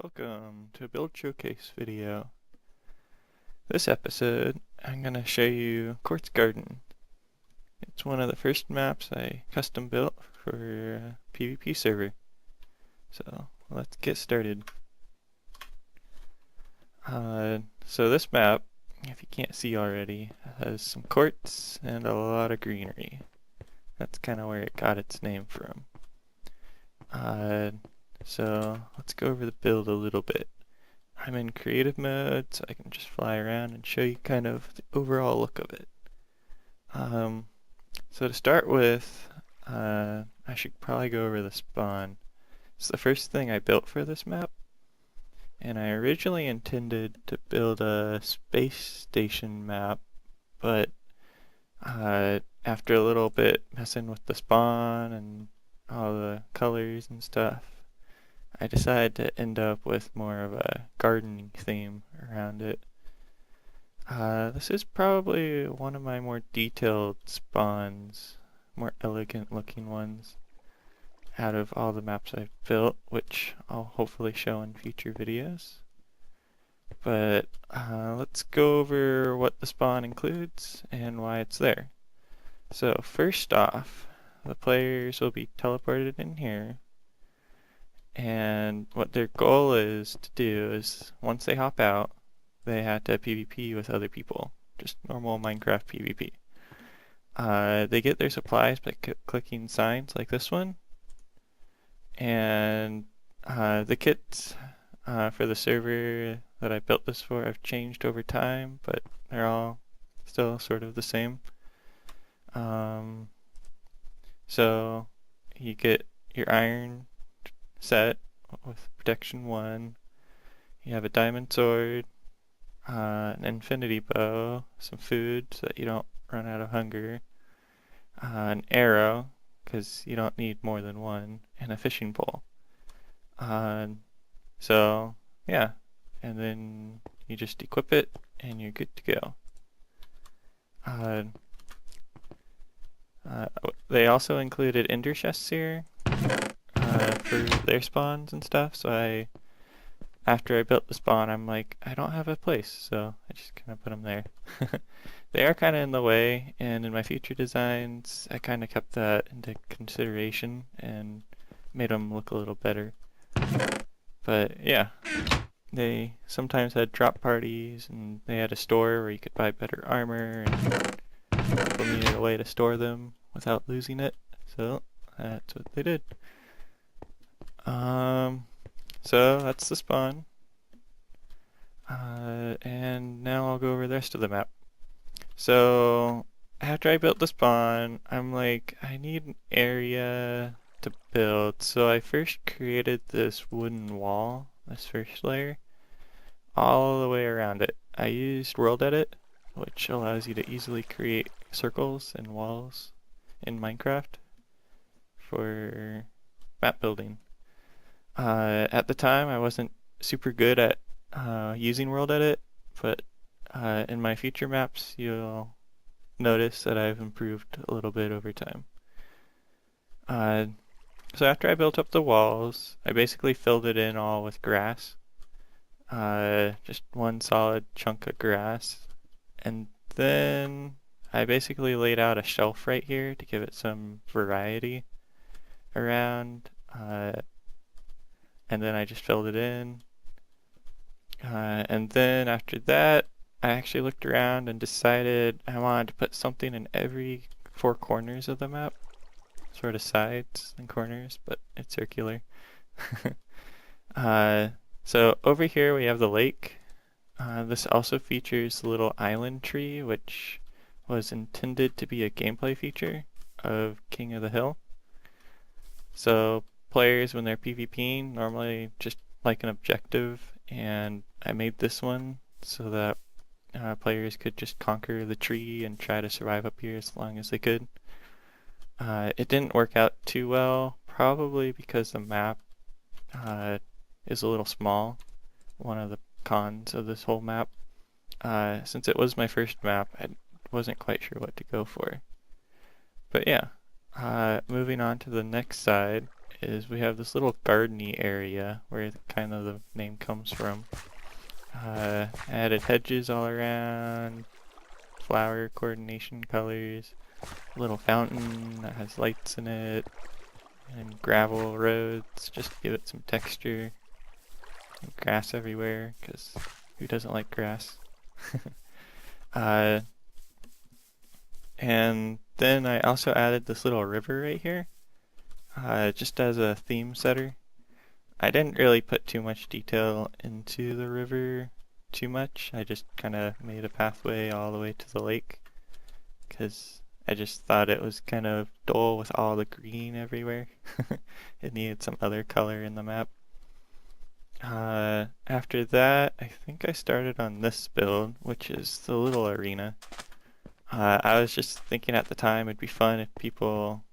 Welcome to a build showcase video. This episode, I'm going to show you Quartz Garden. It's one of the first maps I custom built for a PvP server. So let's get started. So this map, if you can't see already, has some quartz and a lot of greenery. That's kind of where it got its name from. So let's go over the build a little bit. I'm in creative mode, so I can just fly around and show you kind of the overall look of it. So to start with, I should probably go over the spawn. It's the first thing I built for this map, and I originally intended to build a space station map, but after a little bit messing with the spawn and all the colors and stuff, I decided to end up with more of a gardening theme around it. This is probably one of my more detailed spawns, more elegant looking ones out of all the maps I've built, which I'll hopefully show in future videos. But let's go over what the spawn includes and why it's there. So first off, the players will be teleported in here. And what their goal is to do is, once they hop out, they have to PvP with other people. Just normal Minecraft PvP. They get their supplies by clicking signs like this one. And the kits for the server that I built this for have changed over time, but they're all still sort of the same. So you get your iron set with protection 1. You have a diamond sword, an infinity bow, some food so that you don't run out of hunger, an arrow because you don't need more than one, and a fishing pole. So yeah, and then you just equip it and you're good to go. They also included ender chests here for their spawns and stuff, so after I built the spawn, I'm like, I don't have a place, so I just kind of put them there. They are kind of in the way, and in my future designs, I kind of kept that into consideration and made them look a little better. But yeah, they sometimes had drop parties, and they had a store where you could buy better armor, and people needed a way to store them without losing it, so that's what they did. So that's the spawn. And now I'll go over the rest of the map. So after I built the spawn, I'm like, I need an area to build. So I first created this wooden wall, this first layer, all the way around it. I used World Edit, which allows you to easily create circles and walls in Minecraft for map building. At the time, I wasn't super good at using World Edit, but in my future maps, you'll notice that I've improved a little bit over time. So after I built up the walls, I basically filled it in all with grass. Just one solid chunk of grass. And then I basically laid out a shelf right here to give it some variety around. And then I just filled it in. And then after that, I actually looked around and decided I wanted to put something in every 4 corners of the map. Sort of sides and corners, but it's circular. So over here we have the lake. This also features the little island tree, which was intended to be a gameplay feature of King of the Hill. So players, when they're PvPing, normally just like an objective, and I made this one so that players could just conquer the tree and try to survive up here as long as they could. It didn't work out too well, probably because the map is a little small. One of the cons of this whole map. Since it was my first map, I wasn't quite sure what to go for. But yeah, moving on to the next side is we have this little gardeny area where kind of the name comes from. Added hedges all around, flower coordination colors, a little fountain that has lights in it, and gravel roads just to give it some texture. And grass everywhere, because who doesn't like grass? uh, and then I also added this little river right here, just as a theme setter. I didn't really put too much detail into the river too much. I just kind of made a pathway all the way to the lake, because I just thought it was kind of dull with all the green everywhere. It needed some other color in the map. After that, I think I started on this build, which is the little arena. I was just thinking at the time it'd be fun if people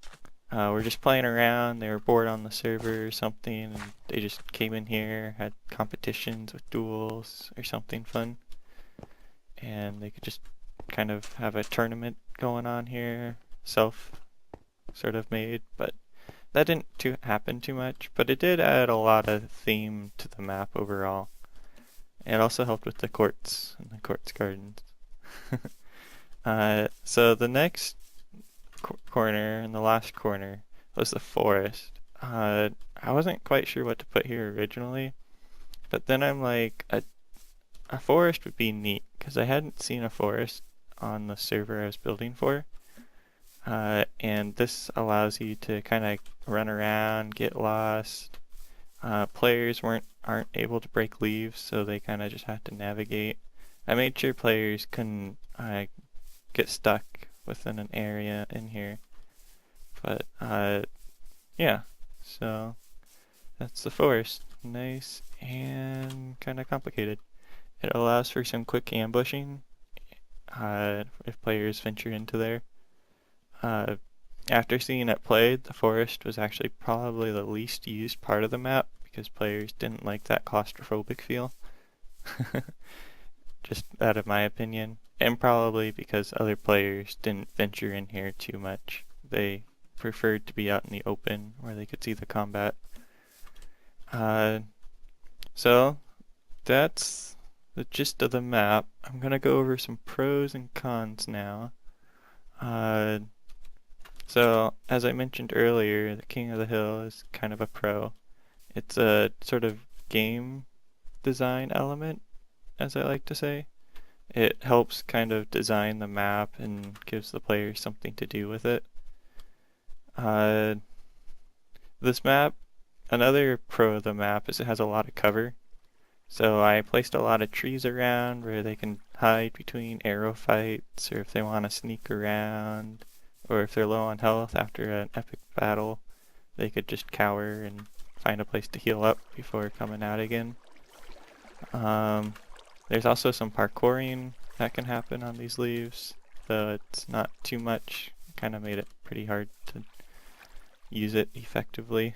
were just playing around, they were bored on the server or something, and they just came in here, had competitions with duels or something fun. And they could just kind of have a tournament going on here, self sort of made, but that didn't happen too much, but it did add a lot of theme to the map overall. It also helped with the quartz and the quartz gardens. So the next corner and the last corner was the forest. I wasn't quite sure what to put here originally, but then I'm like, a forest would be neat, because I hadn't seen a forest on the server I was building for. And this allows you to kind of run around, get lost. Players aren't able to break leaves, so they kind of just have to navigate. I made sure players couldn't get stuck within an area in here. But yeah, so that's the forest. Nice and kind of complicated. It allows for some quick ambushing if players venture into there. After seeing it played, the forest was actually probably the least used part of the map because players didn't like that claustrophobic feel. Just out of my opinion. And probably because other players didn't venture in here too much. They preferred to be out in the open where they could see the combat. So that's the gist of the map. I'm gonna go over some pros and cons now. So, as I mentioned earlier, the King of the Hill is kind of a pro. It's a sort of game design element, as I like to say. It helps kind of design the map and gives the players something to do with it. This map, another pro of the map is it has a lot of cover. So I placed a lot of trees around where they can hide between arrow fights, or if they want to sneak around, or if they're low on health after an epic battle, they could just cower and find a place to heal up before coming out again. There's also some parkouring that can happen on these leaves, though it's not too much. Kind of made it pretty hard to use it effectively.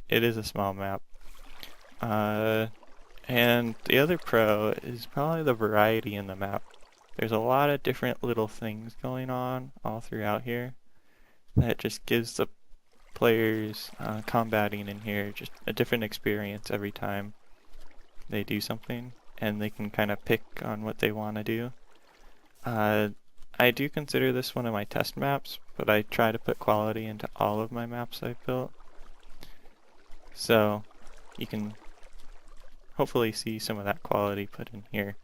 It is a small map. And the other pro is probably the variety in the map. There's a lot of different little things going on all throughout here that just gives the players combating in here just a different experience every time they do something, and they can kind of pick on what they want to do. I do consider this one of my test maps, but I try to put quality into all of my maps I've built. So you can hopefully see some of that quality put in here.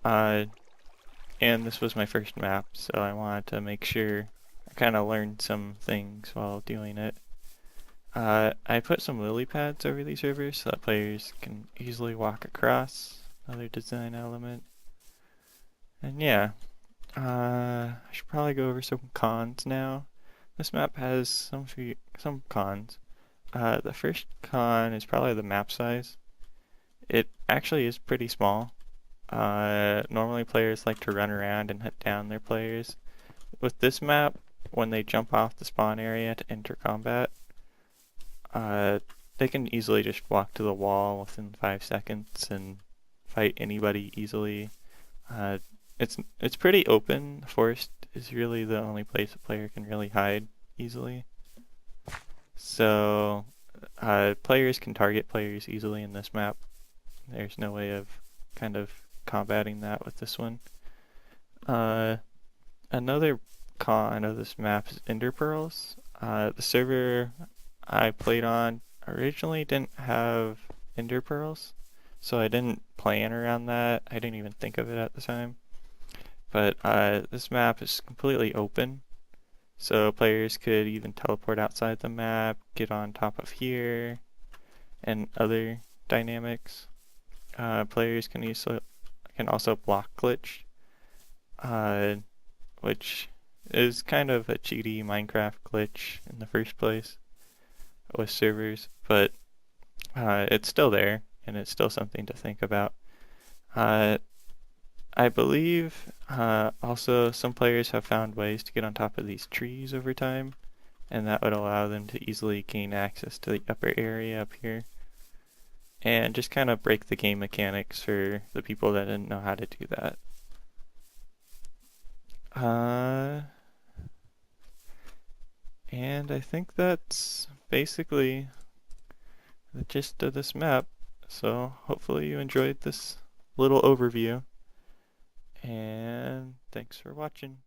And this was my first map, so I wanted to make sure I kind of learned some things while doing it. I put some lily pads over these rivers so that players can easily walk across. Another design element. And yeah, I should probably go over some cons now. This map has some cons. The first con is probably the map size. It actually is pretty small. Normally players like to run around and hunt down their players. With this map, when they jump off the spawn area to enter combat, they can easily just walk to the wall within 5 seconds and fight anybody easily. It's pretty open. The forest is really the only place a player can really hide easily. So players can target players easily in this map. There's no way of kind of combating that with this one. Another con of this map is ender pearls. The server I played on originally didn't have ender pearls, so I didn't plan around that. I didn't even think of it at the time. But this map is completely open, so players could even teleport outside the map, get on top of here, and other dynamics. Players can also block glitch, which is kind of a cheaty Minecraft glitch in the first place with servers, but it's still there, and it's still something to think about. I believe also some players have found ways to get on top of these trees over time, and that would allow them to easily gain access to the upper area up here, and just kind of break the game mechanics for the people that didn't know how to do that. And I think that's basically the gist of this map. So hopefully you enjoyed this little overview. And thanks for watching.